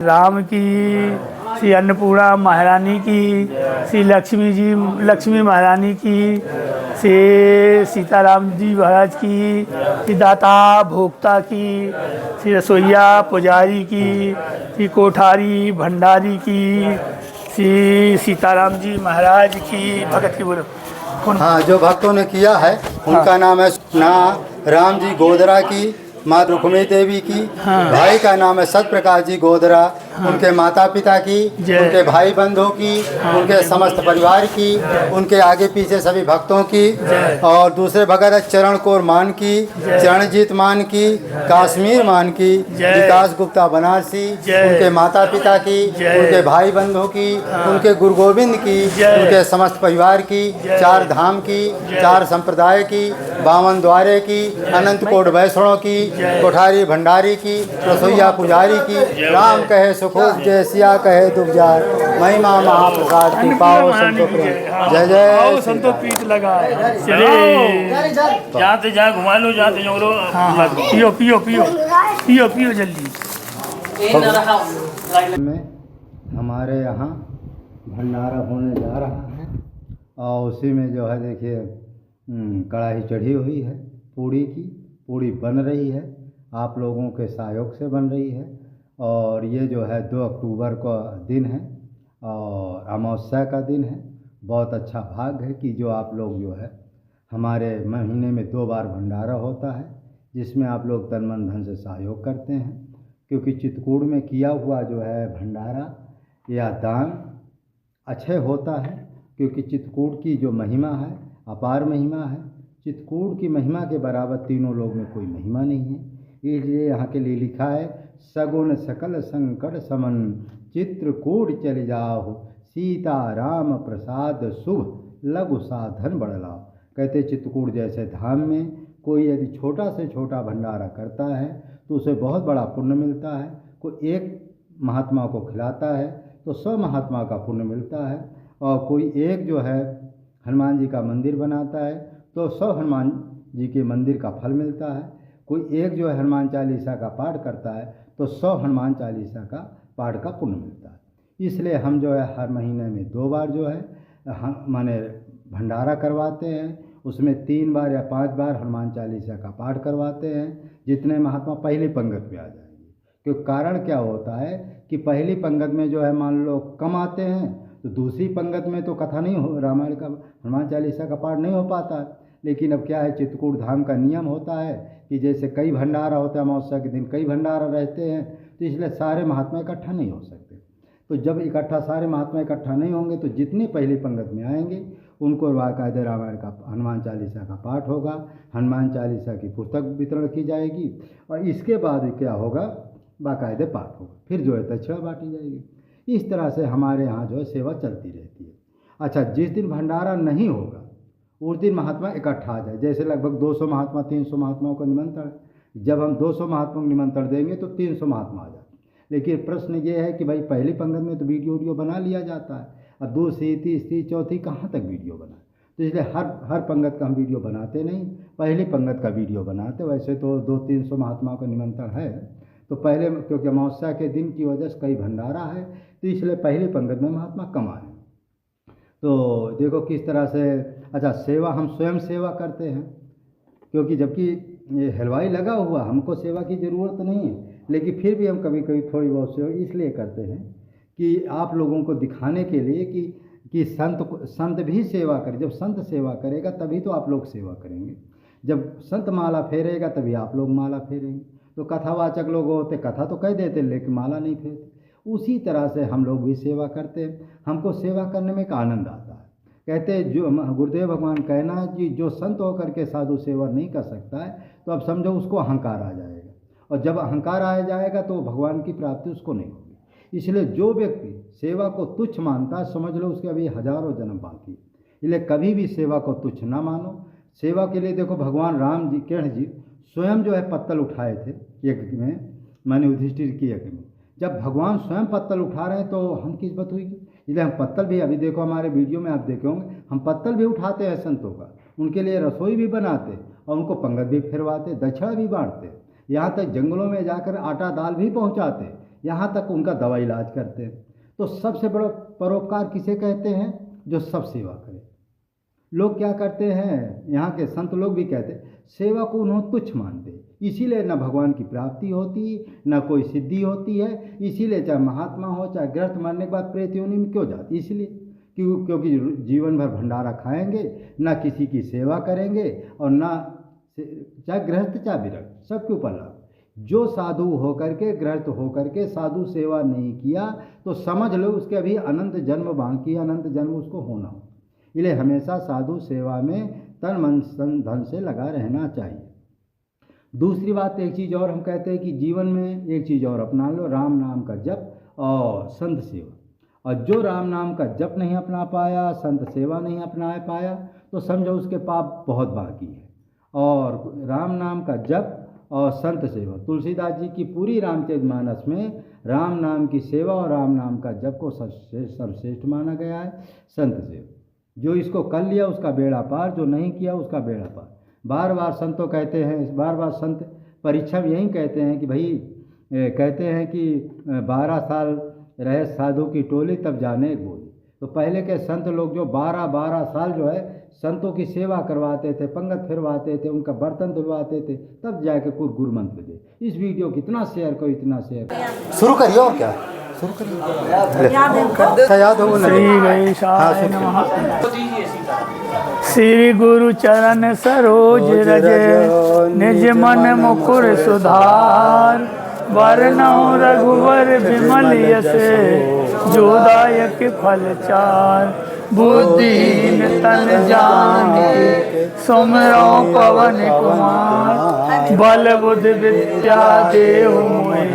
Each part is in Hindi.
राम की, श्री अन्नपूर्णा महारानी की, श्री लक्ष्मी महारानी की, श्री सीताराम जी महाराज की, श्री दाता भोक्ता की, श्री रसोईया पुजारी की, श्री कोठारी भंडारी की, श्री सीताराम जी महाराज की भगत की बोलो। हाँ, जो भक्तों ने किया है उनका नाम है ना राम जी गोदरा की, माँ रुक्मिणी देवी की, भाई का नाम है सतप्रकाश जी गोदरा, उनके माता पिता की, उनके भाई बंधुओं की, उनके समस्त परिवार की, उनके आगे पीछे सभी भक्तों की, और दूसरे भगत है चरण कौर मान की, चरणजीत मान की, काश्मीर मान की, विकास गुप्ता बनारसी, उनके माता पिता की, उनके भाई बंधुओं की, उनके गुरु गोविंद की, उनके समस्त परिवार की, 4 धाम की, 4 संप्रदाय की, 52 द्वारे की, अनंत कोट वैष्णव की, कोठारी भंडारी की, रसोईया पुजारी की, राम कहे सुखोप जय, सिया कहे दुख जाय, महिमा महाप्रसाद की पाओ संतो प्रीत। जय जय संतो प्रीत लगा जहाँ से जहाँ घुमा लो, जहाँ से जोड़ो। पियो पियो पियो पियो पियो जल्दी। में हमारे यहाँ भंडारा होने जा रहा है और उसी में जो है देखिए कढ़ाई चढ़ी हुई है, पूड़ी बन रही है, आप लोगों के सहयोग से बन रही है। और ये जो है 2 अक्टूबर का दिन है और अमावस्या का दिन है। बहुत अच्छा भाग है कि जो आप लोग जो है हमारे महीने में 2 बार भंडारा होता है, जिसमें आप लोग तन मन धन से सहयोग करते हैं, क्योंकि चित्रकूट में किया हुआ जो है भंडारा या दान अच्छे होता है, क्योंकि चित्रकूट की जो महिमा है अपार महिमा है। चित्रकूट की महिमा के बराबर तीनों लोग में कोई महिमा नहीं है। इसलिए यहाँ के लिए लिखा है, सगुन सकल संकट समन चित्रकूट चल जाओ, सीता राम प्रसाद शुभ लघु साधन बढ़लाओ। कहते चित्रकूट जैसे धाम में कोई यदि छोटा से छोटा भंडारा करता है तो उसे बहुत बड़ा पुण्य मिलता है। कोई एक महात्मा को खिलाता है तो 100 महात्मा का पुण्य मिलता है, और कोई एक जो है हनुमान जी का मंदिर बनाता है तो 100 हनुमान जी के मंदिर का फल मिलता है। कोई एक जो है हनुमान चालीसा का पाठ करता है तो 100 हनुमान चालीसा का पाठ का पुण्य मिलता है। इसलिए हम जो है हर महीने में 2 बार जो है माने भंडारा करवाते हैं। उसमें 3 बार या 5 बार हनुमान चालीसा का पाठ करवाते हैं, जितने महात्मा पहली पंगत में आ जाएंगे। क्योंकि कारण क्या होता है कि पहली पंगत में जो है मान लो कम आते हैं तो दूसरी पंगत में तो कथा नहीं हो, रामायण का हनुमान चालीसा का पाठ नहीं हो पाता। लेकिन अब क्या है, चित्रकूट धाम का नियम होता है कि जैसे कई भंडारा होता है, अमावस्या के दिन कई भंडारा रहते हैं, तो इसलिए सारे महात्मा इकट्ठा नहीं हो सकते। तो जब सारे महात्मा इकट्ठा नहीं होंगे तो जितनी पहली पंगत में आएंगे उनको बाकायदे रामायण का हनुमान चालीसा का पाठ होगा, हनुमान चालीसा की पुस्तक वितरण की जाएगी, और इसके बाद क्या होगा, बाकायदे पाठ होगा, फिर जो है दक्षिणा बांटी जाएगी। इस तरह से हमारे यहाँ जो है सेवा चलती रहती है। अच्छा, जिस दिन भंडारा नहीं होगा उस दिन महात्मा इकट्ठा आ जाए। जैसे लगभग 200 महात्मा 300 महात्माओं का निमंत्रण है, जब हम 200 महात्माओं को निमंत्रण देंगे तो 300 महात्मा आ जाते। लेकिन प्रश्न ये है कि भाई पहली पंगत में तो वीडियो बना लिया जाता है, अब दूसरी तीसरी चौथी कहाँ तक वीडियो बनाए। तो इसलिए हर पंगत का हम वीडियो बनाते नहीं, पहली पंगत का वीडियो बनाते। वैसे तो 200-300 महात्माओं का निमंत्रण है, तो पहले क्योंकि अमावस्या के दिन की वजह से कई भंडारा है तो इसलिए पहली पंगत में महात्मा कम आए। तो देखो किस तरह से। अच्छा, सेवा हम स्वयं सेवा करते हैं, क्योंकि जबकि ये हलवाई लगा हुआ, हमको सेवा की ज़रूरत नहीं है, लेकिन फिर भी हम कभी कभी थोड़ी बहुत सेवा इसलिए करते हैं कि आप लोगों को दिखाने के लिए कि संत भी सेवा करे। जब संत सेवा करेगा तभी तो आप लोग सेवा करेंगे, जब संत माला फेरेगा तभी आप लोग माला फेरेंगे। तो कथावाचक लोग होते कथा तो कह देते लेकिन माला नहीं फेरते। उसी तरह से हम लोग भी सेवा करते हैं, हमको सेवा करने में एक आनंद आता है। कहते हैं जो गुरुदेव भगवान कहना है कि जो संत होकर के साधु सेवा नहीं कर सकता है तो अब समझो उसको अहंकार आ जाएगा, और जब अहंकार आ जाएगा तो भगवान की प्राप्ति उसको नहीं होगी। इसलिए जो व्यक्ति सेवा को तुच्छ मानता है, समझ लो उसके अभी हजारों जन्म बाकी। इसलिए कभी भी सेवा को तुच्छ ना मानो। सेवा के लिए देखो भगवान राम जी कृष्ण जी स्वयं जो है पत्तल उठाए थे यज्ञ में, माने युधिष्ठिर की यज्ञ में। जब भगवान स्वयं पत्तल उठा रहे हैं तो हम किस बात हुई। इसलिए हम पत्तल भी, अभी देखो हमारे वीडियो में आप देखे होंगे, हम पत्तल भी उठाते हैं संतों का, उनके लिए रसोई भी बनाते और उनको पंगत भी फिरवाते, दक्षिणा भी बांटते, यहाँ तक जंगलों में जाकर आटा दाल भी पहुँचाते। यहाँ तक उनका दवा इलाज करते हैं। तो सबसे बड़ा परोपकार किसे कहते हैं? जो सब सेवा करे। लोग क्या करते हैं, यहाँ के संत लोग भी कहते हैं, सेवा को उन्होंने तुच्छ मानते, इसीलिए न भगवान की प्राप्ति होती, न कोई सिद्धि होती है। इसीलिए चाहे महात्मा हो, चाहे गृहस्थ, मरने के बाद प्रेत योनि में क्यों जाती? इसलिए क्योंकि जीवन भर भंडारा खाएंगे, ना किसी की सेवा करेंगे, और ना चाहे गृहस्थ चाहे विरक्त, सबके ऊपर लाभ। जो साधु होकर के, गृहस्थ होकर के साधु सेवा नहीं किया तो समझ लो उसके अभी अनंत जन्म बाकी, अनंत जन्म उसको होना हो। इसलिए हमेशा साधु सेवा में तन मन धन से लगा रहना चाहिए। दूसरी बात, एक चीज़ और हम कहते हैं कि जीवन में एक चीज़ और अपना लो, राम नाम का जप और संत सेवा। और जो राम नाम का जप नहीं अपना पाया, संत सेवा नहीं अपना पाया, तो समझो उसके पाप बहुत बाकी है। और राम नाम का जप और संत सेवा, तुलसीदास जी की पूरी रामचरितमानस में राम नाम की सेवा और राम नाम का जप को सर्वश्रेष्ठ माना गया है। संत सेवा, जो इसको कर लिया उसका बेड़ा पार, जो नहीं किया उसका बेड़ा पार। बार बार संतों कहते हैं, बार बार संत परीक्षा में यही कहते हैं कि भाई, कहते हैं कि 12 साल रहे साधु की टोली तब जाने एक बोली। तो पहले के संत लोग जो 12 साल जो है संतों की सेवा करवाते थे, पंगत फिरवाते थे, उनका बर्तन धुलवाते थे, तब जाके कोई गुरु मंत्र दे। इस वीडियो को इतना शेयर करो, इतना शेयर करो। शुरू करिए, और क्या शुरू करिए, याद हो श्री गणेशाय नमः। श्री गुरु चरण सरोज रज, निज मन मुकुर सुधार। वरनौ रघुवर विमल यस, जोदायक फल चार। बुद्धिहीन तन जानिके, सुमिरौ पवन कुमार। बल बुद्धि विद्या देहु मोहि,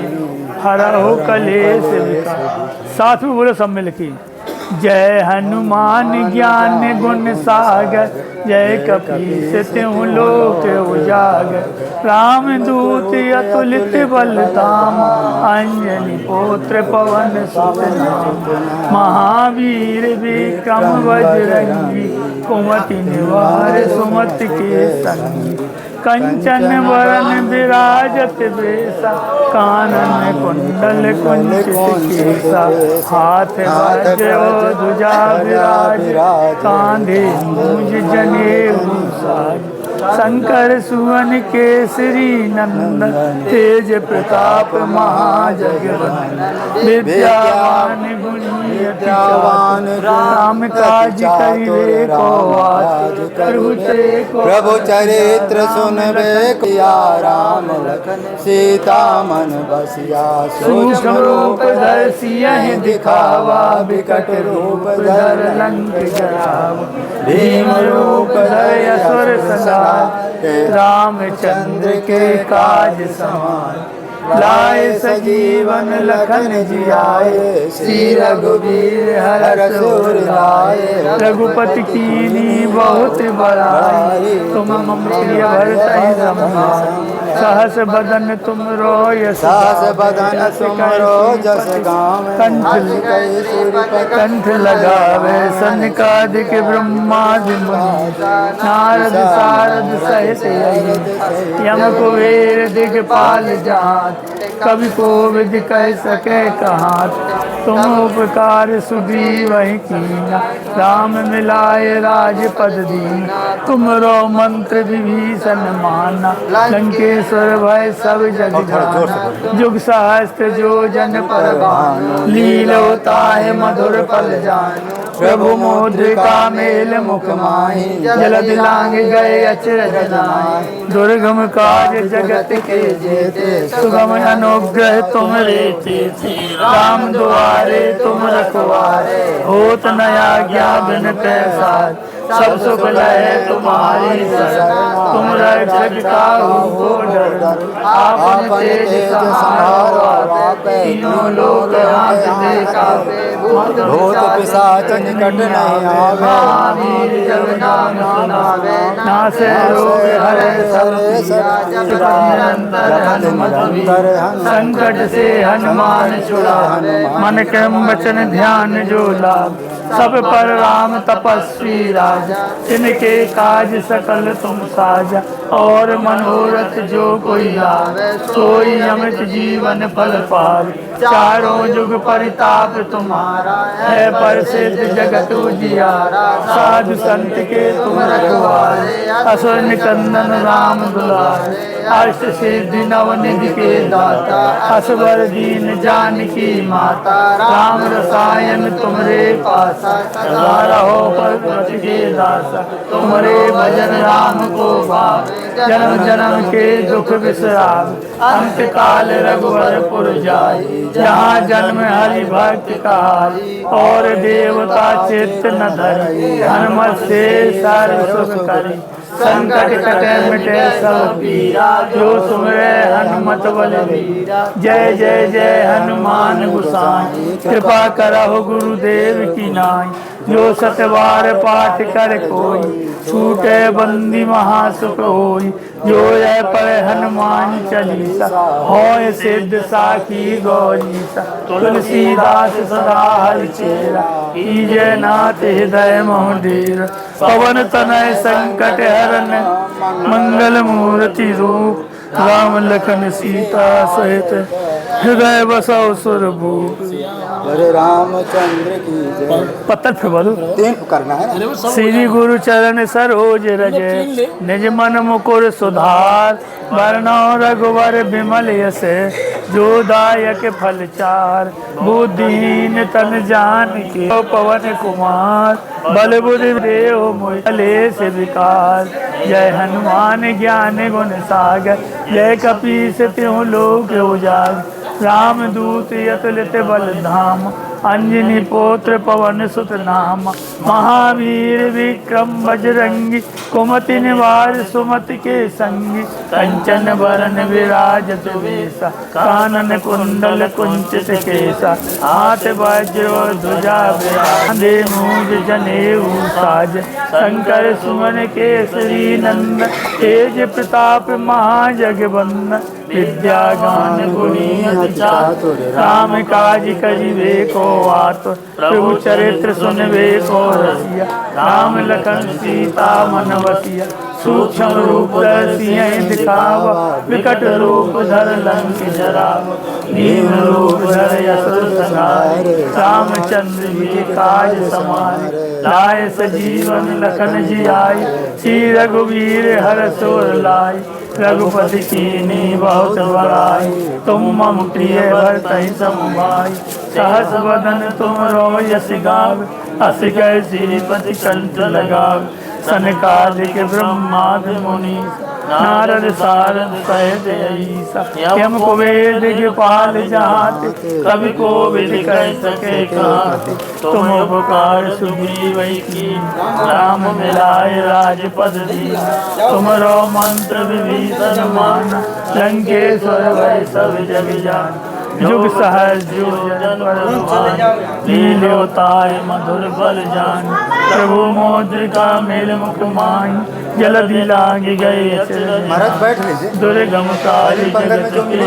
हरहु कलेश विकार। साथ में बोलो सब मिल के, जय हनुमान ज्ञान गुण सागर। जय कपीस तिहु लोक उजागर। रामदूत अतुलित बल धाम, अंजनी पुत्र पवन सुत नाम। महावीर विक्रम बजरंगी, कुमति निवार सुमति के संगी। कंचन वरन विराजत बेसा, कानन कुंडल कुंचित केसा। हाथ वज्र ध्वजा विराज, कांधे मूंज जनेऊ साज। शंकर सुवन केसरी नंदन, तेज प्रताप महाजगवंदन। विद्यावान गुणी अति चातुर, राम काज करिबे को आतुर। प्रभु चरित्र सुनबे किया, राम लखन सीता मन बसिया। सूक्ष्म रूप धर सियहि दिखावा, विकट रूप धर लंक जरावा। भीम रूप धर असुर संहार, रामचंद्र के काज समान। लाए सजीवन लखन जियाए, श्री रघुवीर हरष उर लाए। रघुपति कीनी बहुत बड़ाई, तुम मम प्रिय भरतहि समाई। सहस बदन तुम रोय, सहस बदन तुम रो जस गाँव। कंठ लगावे सनकादिक ब्रह्मादि मुनि। नारद सारद सहित अहिर, यम कुबेर दिगपाल जात। कवि कोविद कह सके कहात, तुम उपकार सुग्रीवहि कीना। राम मिलाए राजपद दीना, तुमरो मंत्र विभीषण माना। लंकेश्वर भय सब जग जाना, जुग सहस्त्र जो जन पर भानु। लीलोताहि मधुर फल जानु, प्रभु मुद्रिका मेल मुख माहि। जलधि लांघ गए अचरज नाहि, दुर्गम काज जगत के जेते। सुगम अनुग्रह तुम रे, राम दुआरे तुम रखवारे। होत न आज्ञा बिन पैसार, सब सुख लहे तुम्हारी शरण। तुम रक्षक काहू को डर, आपन तेज समारो। तीनों लोक हांकते कांपे, भूत पिशाच निकट नहीं आवे। महावीर जब नाम सुनावे, नासे रोग हरे सब पीरा। जपत निरंतर हनुमत वीरा, संकट से हनुमान छुड़ावे। मन क्रम वचन ध्यान जो लाभ, सब पर राम तपस्वी राजा। इनके काज सकल तुम साजा, और मनोरथ जो कोई लावे सोई अमित जीवन फल पावे। चारों जुग परिताप तुम्हारा है प्रसिद्ध जगत उजियारा। साधु संत के तुम रखवारे असुर निकंदन राम दुलारे। अष्ट सिद्धि नवनिधि के दाता असवर दीन जानकी माता। राम रसायन तुमरे पासा सदा रहो पर्वत के दासा। तुमरे भजन राम को भावे जन्म जन्म के दुख बिसरावे। अंत काल रघुवरपुर जाई जहाँ जन्म हरि भक्त कहाई। और देवता चित्त न धरी हनुमत से सर्व सुख करी। संकट कटे मिटे सब पीरा जो सुमरे हनुमत बलवीरा। जय जय जय हनुमान गोसाई कृपा करहु गुरुदेव की नाई। जो सतबार पाठ कर कोई छूटे बंदी महासुख होई। जो यह पर हनुमान चालीसा होय सिद्ध साखी गौरीसा। तुलसीदास सदा हरिचेरा कीजय नाथ हृदय मोह डेरा। पवन तनय संकट हरन मंगल मूर्ति रूप। राम लखन सीता सहित हृदय बसौ सुरभूप। हरे रामचंद्र की जय। पत्थर पे बोलो 3 करना है ना। श्री गुरु चरण सरोज रज निज मन मुकुर सुधार। वरनौ रघुवर बिमल यस जो दायक फल चार। बुद्धिहीन तन जानिके पवन कुमार। बल बुद्धि देव मोहि से विकार। जय हनुमान ज्ञान गुण सागर जय कपीस तिहु लोक उजागर। राम दूत अतुलित बल धाम अंजनी पुत्र पवन सुत नाम। महावीर विक्रम बजरंगी कुमति निवार सुमति के संगी। कंचन बरन विराजत वेसा कानन कुंडल कुंचित केसा। हाथ वज्र ध्वजा विराजे मूज जनेऊ साज। शंकर सुमन केसरी नंदन तेज प्रताप महाजगवंदन। विद्या ज्ञान गुणी चातुर राम काज करिबे को आतुर। प्रभु चरित्र सुनबे को रसिया राम लखन सीता मन बसिया। सूक्ष्म रूप सिंह दिखावा विकट रूप धर लंक जरावा। भीम रूप धर असुर संहारे रामचंद्र जी काज समारे। लाए सजीवन लखन जियाई श्री रघुवीर हर सुर लाई। रघुपति कीनी बहुत बड़ाई तुम मम प्रिय भरतहि समुभाई। सहस बदन तुम रो यस गाव अस कह श्रीपति कंठ लगाव। सनकादिक ब्रह्मादि मुनि नारद सारद सहित ईसा। यम कुबेर दिगपाल जहाते कवि कोविद कह सके कहाते। तुम उपकार सुग्रीव की राम मिलाए राजपद दीना। तुमरो मंत्र विभीषण माना लंकेश्वर भय सब जग जाना। जुग सहज जो जन पर लील्योताय मधुर बल जान। प्रभु मौद्रिका मेल मुख माही जलधि लाग गए महाराज बैठ लीजिए। दुर्गम काली जगत के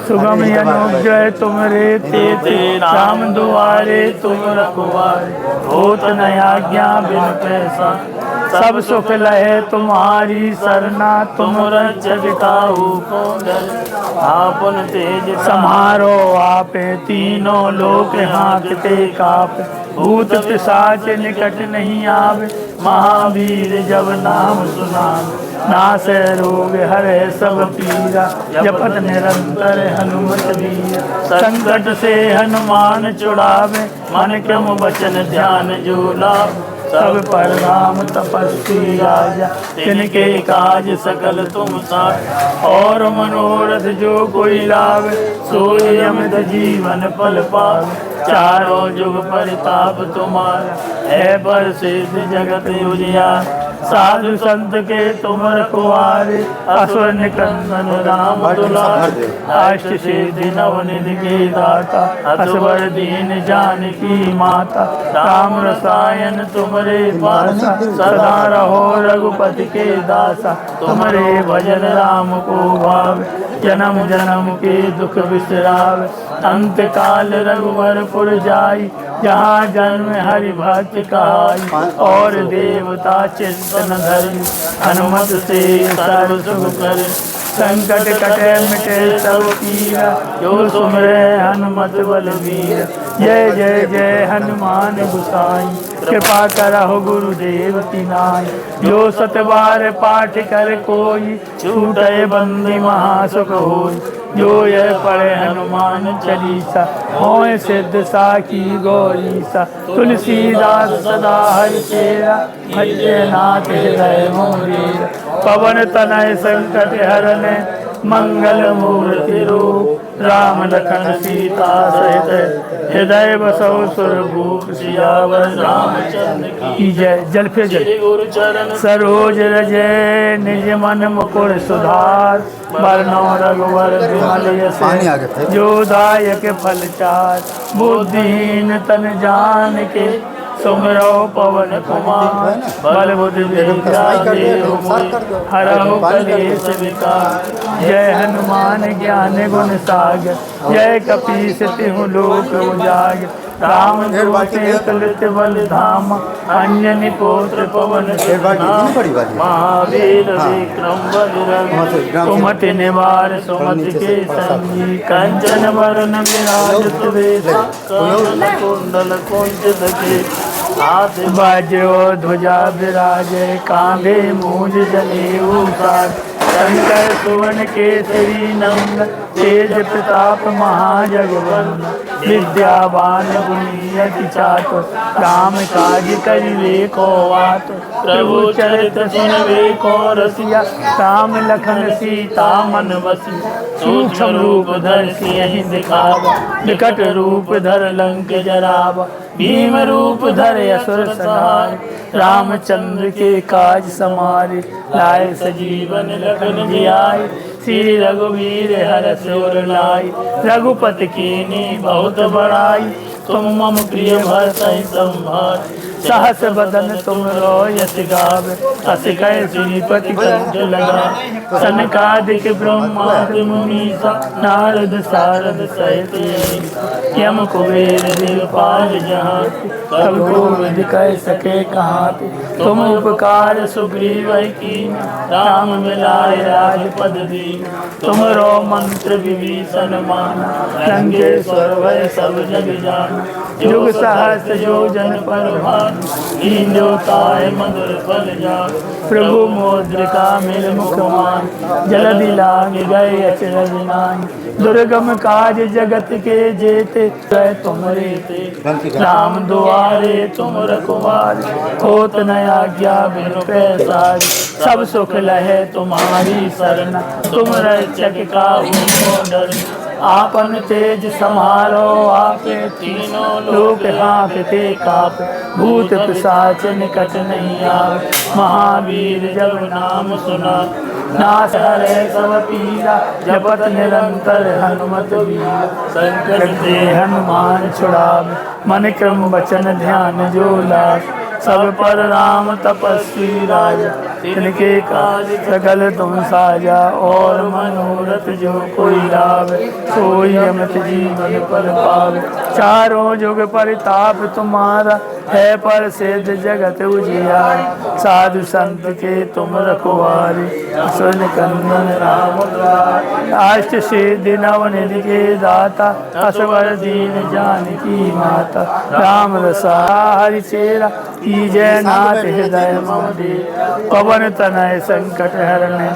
सुगम अनुग्रह तुम रे ते। राम दुआरे तुम रखवारे होत न आज्ञा बिन पैसा। सब सुख लहे तुम्हारी सरना तुम रक्षक काहू को डर। आपन तेज समारो आपे तीनों लोक हांकते कापे। भूत पिशाच निकट नहीं आवे महावीर जब नाम सुनावे। नासे रोग हरे सब पीरा जपत निरंतर हनुमत वीर। संकट से हनुमान छुड़ावे मन क्रम वचन ध्यान जो लाभ। सब पर राम तपस्वी राजा तिनके काज सकल तुम साथ। और मनोरथ जो कोई लावे सोई अमित जीवन फल पावे। चारों जुग परिताप तुम्हारा है प्रसिद्ध जगत उजियारा। साधु संत के तुम रखवारे असुर निकंदन राम दुलारे। अष्ट सिद्धि नवनिधि के दाता असवर दीन जानकी माता। राम रसायन तुमरे पासा सदा रहो रघुपति के दासा। तुमरे भजन राम को भावे जन्म जन्म के दुख बिसरावे। अंत काल रघुवरपुर जाई जहाँ जन्म हरि भक्त का और देवता चिंतन धरि हनुमत से सर्व सुख कर संकट कटे मिटे सब पीरा जो सुमरे हनुमत बलवीर जय जय जय हनुमान गोसाई कृपा करहु गुरुदेव की नाई जो सतबार पाठ कर कोई छूटे बंदी महासुख होई जो यह पढ़े हनुमान चालीसा होए सिद्ध साखी गौरीसा तुलसीदास सदा हरिचेरा भजे नाथ हृदय मोरेरा पवन तनय संकट हरने मंगल मूर्ति रूप राम लखन सीता सहित हृदय बसौ सुरभूप सियावर रामचंद्र की जय। जल फिर जल सरोज रजय निज मन मुकुर सुधार बरनौ रघुवर विमल यश जो दायक फल चार बुद्धिहीन तन जान के सुमरो पवन कुमार बल बुद्धि विद्या देहु मोहि हरहु कलेश विकार जय हनुमान ज्ञान गुण सागर जय कपीस तिहु लोक उजागर राम दूत बल धाम अंजनी पुत्र पवन महावीर विक्रम बजरंग सुमति निवार सुमति के संगी कंचन वरण विराजत वेश कुंडल कुंचित केश हाथ बाजो ध्वजा विराजे कांधे मूंज जनेऊ साज शंकर सुवन केसरी नंद तेज प्रताप महाजगवंद विद्यावान गुणियति चातुर राम काज करिवे को आत प्रभु चरित्र सुनवे को रसिया राम लखन सीता मन बसी सूक्ष्म रूप धर सियहि दिखावा विकट रूप धर लंक जरावा भीम रूप धर असुर संहार रामचंद्र के काज समारे लाए सजीवन लखन जियाए श्री रघुवीर हरष उर लाए रघुपति कीन्ही बहुत बड़ाई तुम मम प्रिय भरतहि संभार सहस बदन तुम यश गावे अस कह श्रीपति कंठ लगा सनकादिक ब्रह्मादि मुनीसा नारद सारद सहित यम कुबेर दिलपाल जहाँ कब गोविंद कह सके कहाँ तुम उपकार सुग्रीव की राम मिलाए राजपद दीन तुम रो मंत्र विभीषण माना लंकेश्वर भय सब जग जाना युग सहस्र योजन पर भानु लील्योताय मधुर फल जान प्रभु मोद्रिका मिल मुख मान जलधि लांग गए अचरज नाई दुर्गम काज जगत के जेते तुम रेते राम दुआरे तुम रखवारे होत न आज्ञा बिनु पैसारी सब सुख लहे तुम्हारी सरना तुम रक्षक काहू को डर आपन तेज समारो आपे तीनों लोक कांपते काप भूत पिशाच निकट नहीं आवे महावीर जब नाम सुना नाश हरे सब पीरा जपत निरंतर हनुमत वीरा संकट ते हनुमान छुड़ावे मन क्रम वचन ध्यान जो लाग सब पर राम तपस्वी राजा तिनके काज सकल तुम साजा और मनोरथ जो कोई लावे सोई अमित जीवन पर पावे चारों जुग परिताप तुम्हारा है पर सिद्ध जगत उजियार साधु संत के तुम रखवारे सुन कंदन राम अष्ट सिद्धि नवनिधि के दाता असवर दीन जानकी माता राम रसा हरि चेरा की जय नाथ हृदय मम दे पवन तनय संकट हरने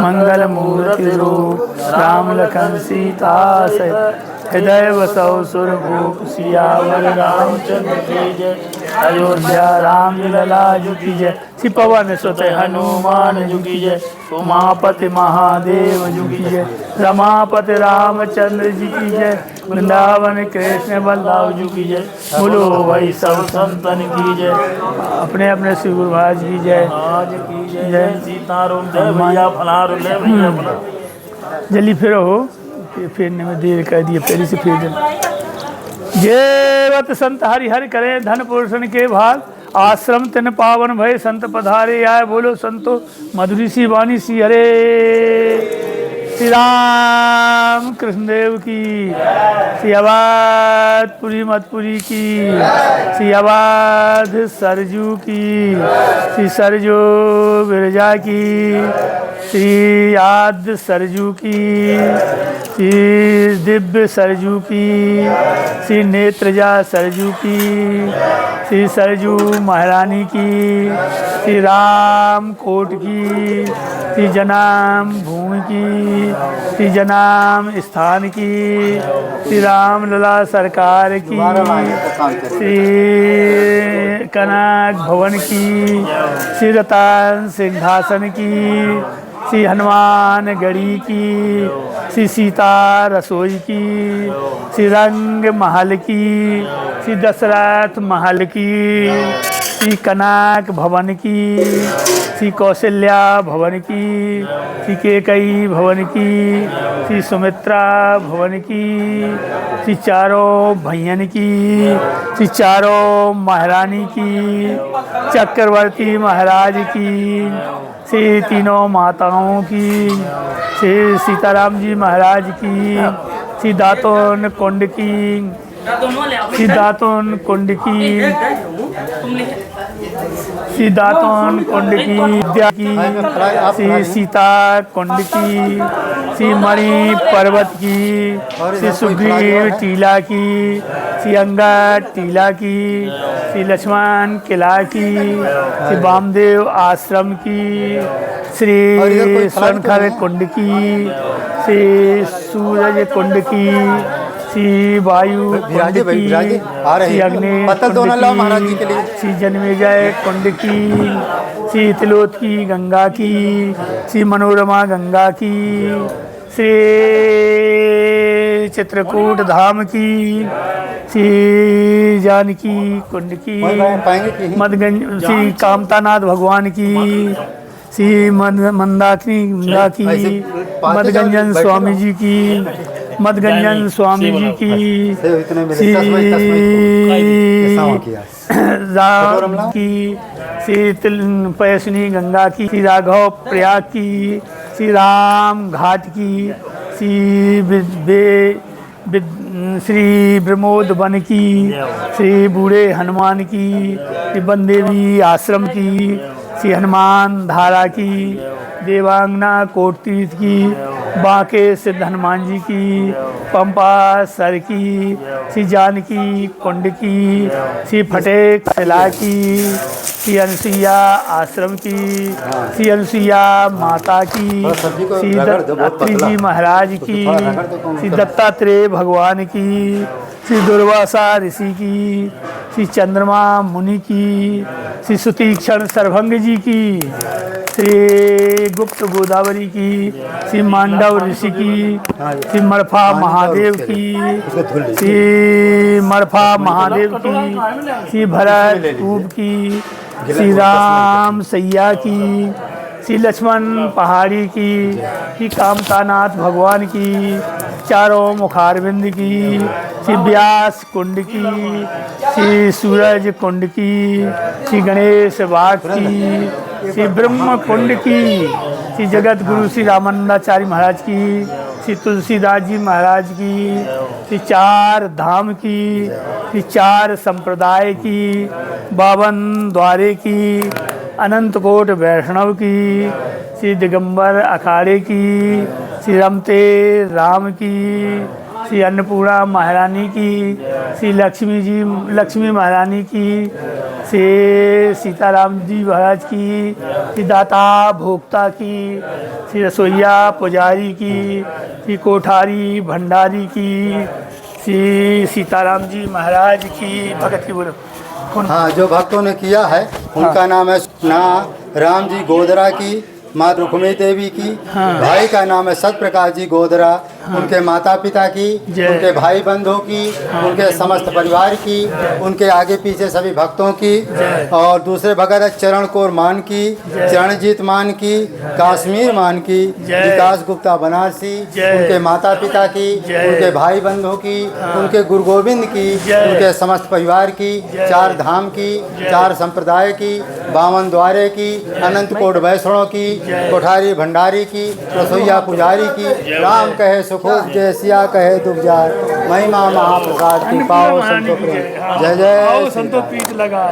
मंगल मूर्ति रूप राम लखन सीता सहित हृदय बसौ सुरभूप सियावर रामचंद्र की जय अयोध्या राम लला की जय श्री पवन सुत हनुमान की जय उमापति महादेव की जय रमापति रामचंद्र जी की जय वृंदावन कृष्ण बल्लभ की जय बोलो भाई सब संतन की जय अपने अपने श्री गुरु महाराज की जय जय सीताराम जय भैया फलारू ले भैया फला जल्दी फिर हो फेरने में देर कर दिए पहले से फेर देना जेवत संत हरि हरि करे धन पुरुषन के भाग आश्रम तिन पावन भय संत पधारे आए बोलो संतो मधुरी सी वाणी सी हरे श्री राम कृष्ण देव की, श्री अवधपुरी मथपुरी की, श्री अवध सरजू की, श्री सरजू बिरजा की, श्री आद्य सरजू की, श्री दिव्य सरजू की, श्री नेत्रजा सरजू की, श्री सरजू महारानी की, श्री राम कोट की, श्री जनाम भूमि की, श्री जनाम स्थान की, श्री राम लला सरकार की, श्री कनक भवन की, श्री रतन सिंहासन की, श्री हनुमान गढ़ी की, श्री सीता रसोई की, श्री रंग महल की, श्री दशरथ महल की, श्री कनक भवन की, श्री कौशल्या भवन की, श्री केकई भवन की, श्री सुमित्रा भवन की, श्री चारों भैयन की, श्री चारों महारानी की, चक्रवर्ती महाराज की, श्री तीनों माताओं की, श्री सीताराम जी महाराज की, श्री दातोन कुंड की, श्री दातोन कुंड की, श्री दातोन कुंड की विद्या की, श्री सीता कुंड की, श्री मणि पर्वत की, श्री सुग्रीव टीला की, श्री अंगद टीला की, श्री लक्ष्मण किला की, श्री वामदेव आश्रम की, श्री स्वर्णखर कुंड की, श्री सूरज कुंड की, श्री वायु कुंड की, श्री अग्नि कुंड की, श्री जन्मेजय कुंड की, श्री तिलोत की गंगा की, श्री मनोरमा गंगा की, श्री चित्रकूट धाम की, श्री जानकी कुंड की, मदगंज श्री कामतानाथ भगवान की, श्री मंदाकिनी गंगा की, मदगंजन स्वामी जी की, मदगंजन स्वामी जी की, श्री राम की, श्री पैसनी गंगा की, श्री राघव प्रयाग की, श्री राम घाट की, श्री ब्रह्मोद वन की, श्री बूढ़े हनुमान की, श्री बनदेवी आश्रम की, श्री हनुमान धारा की, देवांगना कोट तीर्थ की, बांके सिद्ध हनुमान जी की, पंपा सर की, श्री जानकी कुंड की, श्री फटेक शिला की, श्री अनुसुईया आश्रम की, श्री अनुसुईया माता की, श्री दत्तात्रेय जी महाराज की, श्री दत्तात्रेय भगवान की, श्री दुर्वासा ऋषि की, श्री चंद्रमा मुनि की, श्री सुतीक्षण सर्वभंग जी की, श्री गुप्त गोदावरी की, श्री मांडव ऋषि की, श्री मड़फा महादेव की, श्री मड़फा महादेव की, श्री भरत कूप की, श्री राम सैया की, श्री लक्ष्मण पहाड़ी की, श्री कामतानाथ भगवान की, चारों मुखारविंद की, श्री व्यास कुंड की, श्री सूरज कुंड की, श्री गणेश बाग की, श्री ब्रह्म कुंड की, श्री जगत गुरु श्री रामानंदाचार्य महाराज की, श्री तुलसीदास जी महाराज की, श्री चार धाम की, श्री चार संप्रदाय की, 52 द्वारे की, अनंत कोट वैष्णव की, श्री दिगंबर अखाड़े की, श्री रमते राम की, श्री अन्नपूर्णा महारानी की, श्री लक्ष्मी महारानी की, श्री सीताराम जी महाराज की, श्री दाता भोक्ता की, श्री रसोईया पुजारी की, श्री कोठारी भंडारी की, श्री सीताराम जी महाराज की भगत की बोलो। हाँ, जो भक्तों ने किया है उनका नाम है राम जी गोदरा की, माँ रुक्मिणी देवी की, भाई का नाम है सत प्रकाश जी गोदरा, उनके माता पिता की, जय। उनके भाई बंधुओं की, उनके समस्त परिवार की, उनके आगे पीछे सभी भक्तों की, और दूसरे भगत चरण कौर मान की, चरणजीत मान की, कश्मीर मान की, विकास गुप्ता बनारसी, उनके माता पिता की, उनके भाई बंधुओं की, उनके गुरु गोविंद की, उनके समस्त परिवार की, 4 धाम की, 4 संप्रदाय की, 52 द्वारे की, अनंत कोट वैष्णव की, कोठारी भंडारी की, रसोईया पुजारी की, राम कहे सुखोप जय, सिया कहे दुख जाय, महिमा महाप्रसाद की पाओ संतो प्रेम। जय जय संतो पीठ लगा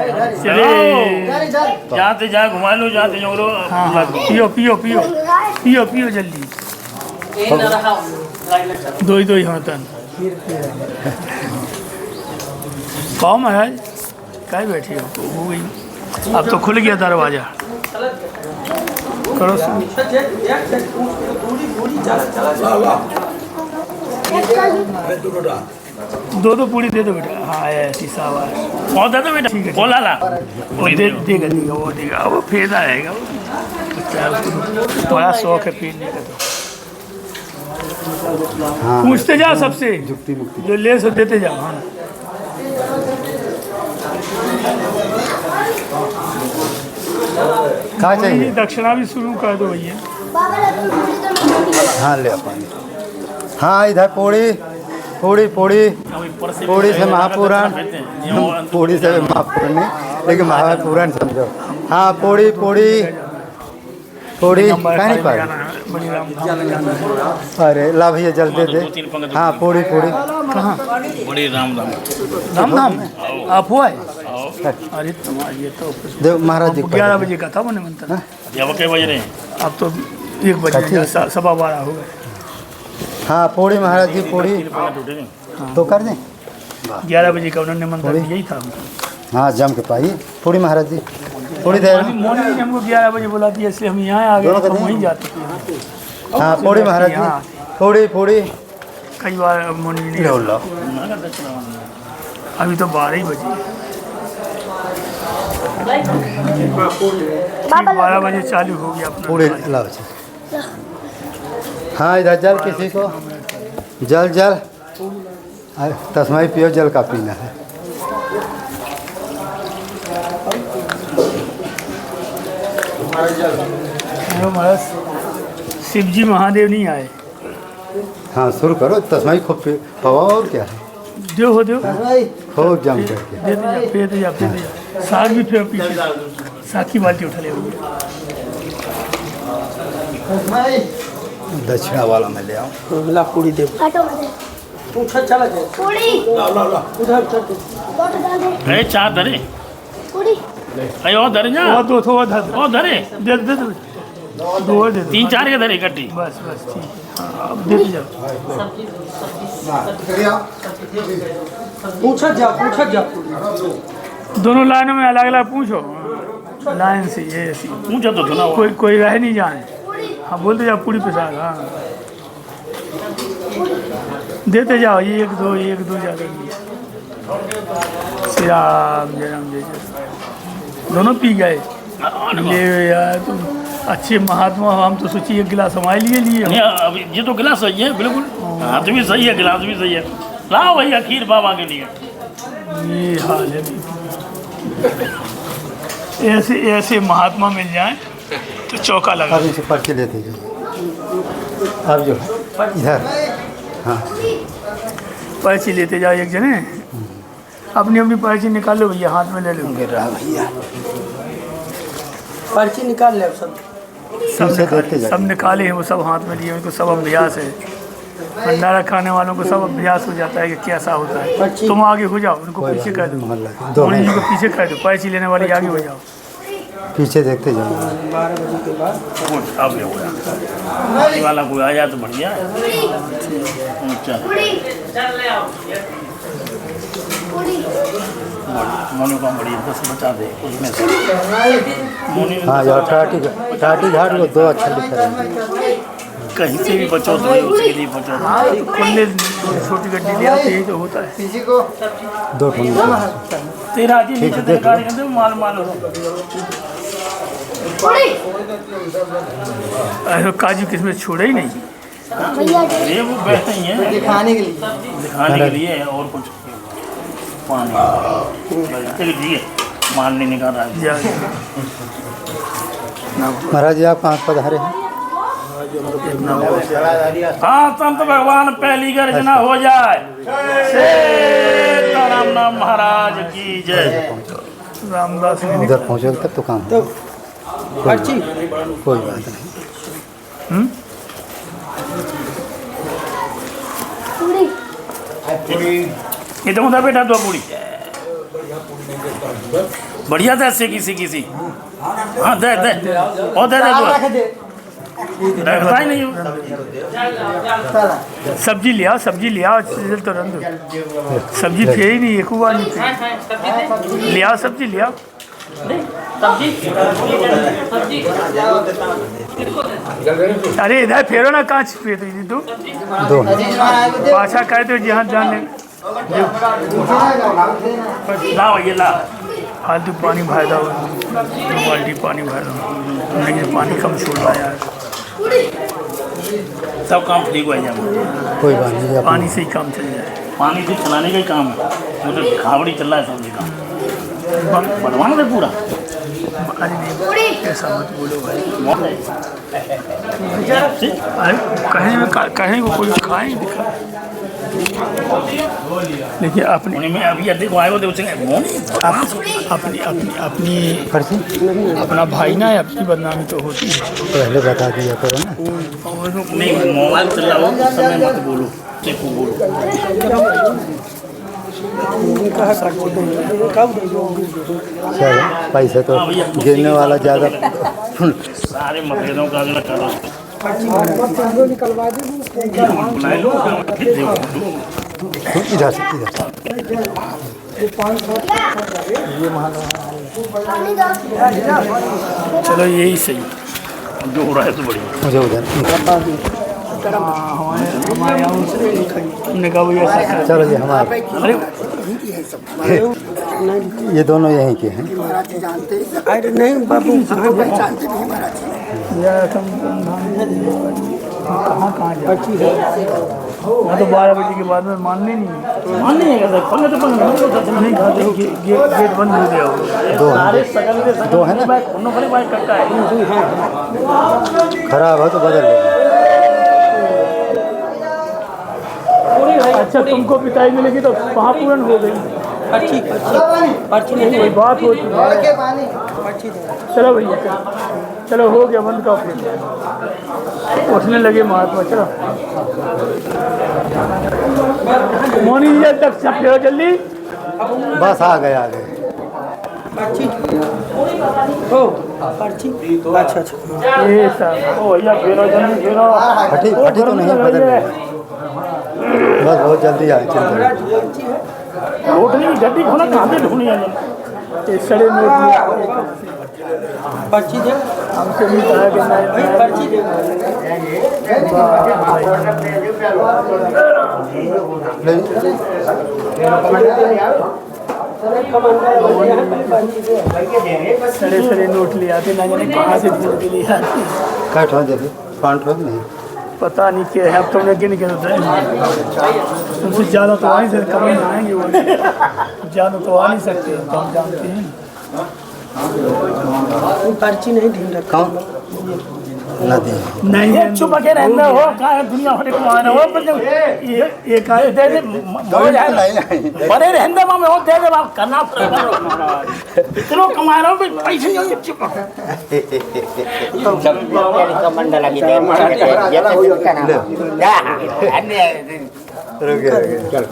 चले। जाते जा घुमा लो, जाते जाओ। हाँ पियो पियो पियो पियो पियो जल्दी। दो ही हाथन पाओ महाराज काय बैठे हो गई। अब तो खुल गया दरवाजा। करो दो पूरी दे दो बेटा। हाँ ऐसी शाबाश। और दे दो बेटा, ठीक है। बोला ला। वो देगा वो फेदा आएगा वो। बड़ा शौक है पीने का। तो हाँ, पूछते जाओ सबसे, जुक्ति मुक्ति जो ले सो देते जाओ। हाँ कहाँ चाहिए? दक्षिणा भी शुरू कर दो भैया। हाँ ले अपन। हाँ इधर पूड़ी पूड़ी पूड़ी पूड़ी से महापुराण, पूड़ी से महापुराण नहीं लेकिन महापुराण समझो। हाँ पूड़ी पूड़ी पूड़ी कहाँ नहीं पाई। बड़ी राम अरे ला भैया जल दे दे। हाँ पूड़ी पूड़ी कहाँ बड़ी राम राम। राम नाम आप हुआ है। अरे तुम्हारा ये तो देव महाराज जी को 11 बजे का था मैंने मंत्र। जब के बज रहे हैं? अब तो 1 बजे 12:15 हो गए। हाँ पूड़ी महाराज जी पूड़ी तो कर दें। 11 बजे का उन्होंने मंत्र यही था हमको। हाँ जम के पाइए पूड़ी महाराज जी। पूड़ी दे मोनी ने हमको 11 बजे बुला दिया इसलिए हम यहाँ आ गए। हम वहीं जाते थे। हाँ पूड़ी महाराज जी पूड़ी पूड़ी कई बार मोनी ने लो अभी तो 12 ही बजे। 12 बजे चालू हो गया अपना। पूड़ी लाओ। हाँ इधर जल किसी को जल जल तस्माई पियो जल का पीना है। महाराज शिव जी महादेव नहीं आए। हाँ शुरू करो तस्माई खूब पियो और क्या है। दो हो दो खूब जम करके दे दे फेर दे जा फेर दे जा। साग भी फेर पीछे साग की बाल्टी उठा ले हुई। दक्षिणा वाला मैं ले आऊँ। ला पूरी दे पूछा चला जाए पूरी उधर चल अरे चार धरे, अरे और धरे जा, और 2 और धर और धरे दे दे दे 2 और दे दो। 3-4 के धरे इकट्ठी। बस बस ठीक है। हाँ, अब दे जाओ। पूछा जा दोनों लाइनों में अलग अलग पूछो। लाइन से ये ऐसी पूछा तो सुना कोई रह नहीं जाए। हाँ बोलते जाओ पूरी प्रसाद। हाँ देते जाओ 1 2 ज़्यादा श्री राम जय राम जय जय। दोनों पी गए। ले यार तुम अच्छे महात्मा हो। हम तो सोचिए 1 गिलास हमारे लिए नहीं, अब ये तो गिलास सही है बिल्कुल। हाथ भी सही है, गिलास भी सही है। लाओ भैया खीर बाबा के लिए। ये हाल है। ऐसे महात्मा मिल जाए तो चौका लगा। अब इसे पर्ची लेते जाओ। अब जो इधर हाँ पर्ची लेते जाओ। एक जने अपनी पर्ची निकाल लो भैया, हाथ में ले लो। भैया पर्ची निकाल ले सब सब निकाले हैं वो, सब हाथ में लिए। उनको सब अभ्यास है। भंडारा खाने वालों को सब अभ्यास हो जाता है कि कैसा होता है। तुम आगे हो जाओ, उनको पीछे कर दो। मोनी जी को पीछे कर दो। पर्ची लेने वाले आगे हो जाओ। पीछे देखते जाओ। 12 बजे के बाद अब ये हो गया वाला कोई आ जाए तो बढ़िया है। अच्छा मोनी को बड़ी 10 बचा दे उसमें से। मोनी हाँ यार टाटी घाट को 2 अक्षर लिख रहे कहीं से भी बचो तो उसके लिए बचो। हाँ खुले छोटी गड्डी ले आते ही तो होता है। 2 ठोंगे। तेरा आदमी नीचे से गाड़ी कर दे माल अरे काजू किसमें छोड़ा ही नहीं। ये वो बैठे ही हैं दिखाने के लिए दिखाने के लिए और कुछ पानी ठीक है मान नहीं निकाल रहा है। महाराज जी आप कहाँ से पधारे हैं? हाँ संत भगवान पहली गर्जना हो जाए। राम नाम महाराज की जय। रामदास उधर पहुँचोगे तब तो काम तो पर्ची कोई बात नहीं। ये तो उधर बेटा दो पूरी बढ़िया था ऐसे किसी हाँ दे और दे दो रखता ही नहीं हो। सब्जी ले आओ तुरंत सब्जी थे ही नहीं एक बार नहीं थे ले आओ सब्जी ले आओ अरे इधर फेरो ना कहाँ छिपे तू दो पाछा कहे तो जहाँ जान ले लाओ ये ला फालतू पानी भर दो बाल्टी पानी भर दो नहीं पानी कम छोड़ रहा यार सब काम ठीक हो जाए कोई बात नहीं आप पानी से ही काम चल जाए पानी से चलाने का ही काम है वो तो खावड़ी चल रहा है सब काम बनवाना था पूरा अरे नहीं ऐसा मत बोलो भाई ठीक? कहीं को कोई खाए दिखा देखिए अपनी उन्हीं में अभी देखो आए होते उसे अपनी अपनी अपनी पर्ची अपना भाई ना है अपनी बदनामी तो होती है पहले बता दिया करो ना। नहीं मोबाइल चल रहा हो उस समय मत बोलो चेपू बोलो चलो पैसे तो गिरने वाला ज़्यादा सारे मतभेदों का अगला करो निकलवा बुला लो इधर से चलो यही सही जो हो रहा है तो बढ़िया मुझे उधर हमारे यहाँ हमने कहा भैया ऐसा कर। चलो ये हमारे अरे ये दोनों यहीं के हैं। अरे नहीं बाबू यार कहाँ कहाँ जाए मैं तो 12 बजे के बाद में मानने नहीं मान नहीं है पंगे तो पंगे नहीं खाते गेट बंद हो गया हो दो सारे सकल के दो है ना? बाइक उन्होंने बड़े बाइक कक्का है खराब है तो बदल लेंगे। अच्छा तुमको पिटाई मिलेगी तो कहाँ पूर्ण हो गई पर्ची पर्ची नहीं कोई बात होती है पर्ची दे चलो भैया चलो हो गया बंद का फिर उठने लगे महात्मा चलो मोनी जी तक चलो जल्दी बस आ गए पर्ची हो पर्ची अच्छा अच्छा ये सब ओ भैया फेरो जल्दी फेरो फटी फटी तो नहीं बदल लेंगे। बस बहुत जल्दी आए चिंता लोटने की गड्डी खोला कहाँ से ढूंढी है ये सड़े में पर्ची दे हमसे नहीं कहा कि भाई नहीं पर्ची दे सड़े सड़े नोट ले आते ना जाने कहाँ से ढूंढ के लिए आते क्या ठोक देते 5 ठोक नहीं पता नहीं क्या है अब तुमने क्या नहीं कहते तुमसे ज़्यादा तो आ नहीं सकते कभी आएंगे वो ज़्यादा तो आ नहीं सकते तो हम जानते हैं पर्ची नहीं ढूंढ रखा कौन नदी नहीं ये चुप के रहना हो कहाँ है दुनिया भरे कमाना हो ये काहे दे दे हो जाए बड़े रहने में हो दे दे बाप करना पड़ेगा इतना कमा रहा हूँ पैसे नहीं चुप कमंडल की देर मार के ये तो उसका नाम या अन्य चल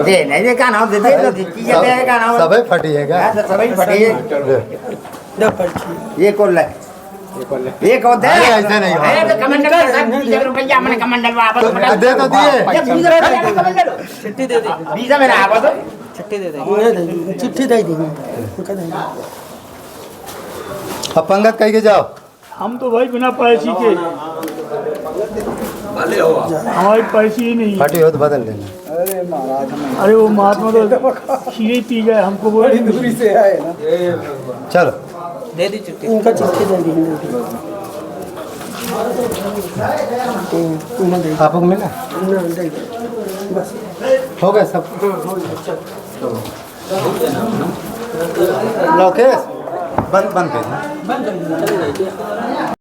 दे नहीं दे का नाम दे दे तो चीज दे का नाम सबे फटी है क्या तो सभी फटी है दे पर्ची ये कौन ले ये कौन दे अरे ऐसे नहीं अरे तो कमंडल का 20 रुपया मैंने कमंडल वापस दे तो दिए ये 20 रुपया कमंडल चिट्ठी दे दे वीजा मेरा वापस चिट्ठी दे दे चिट्ठी दे दी उनका दे अब पंगत कह के जाओ हम तो भाई बिना पैसे के हमारी पैसे ही नहीं है। फटी हो तो बदल लेना। अरे वो महात्मा तो खीरे पी गए हमको वो दूरी से चलो दे दी चिट्ठी उनका चिट्ठी दे दी आपको मिला बस हो गया सब लोकेश बंद बंद कर बंद कर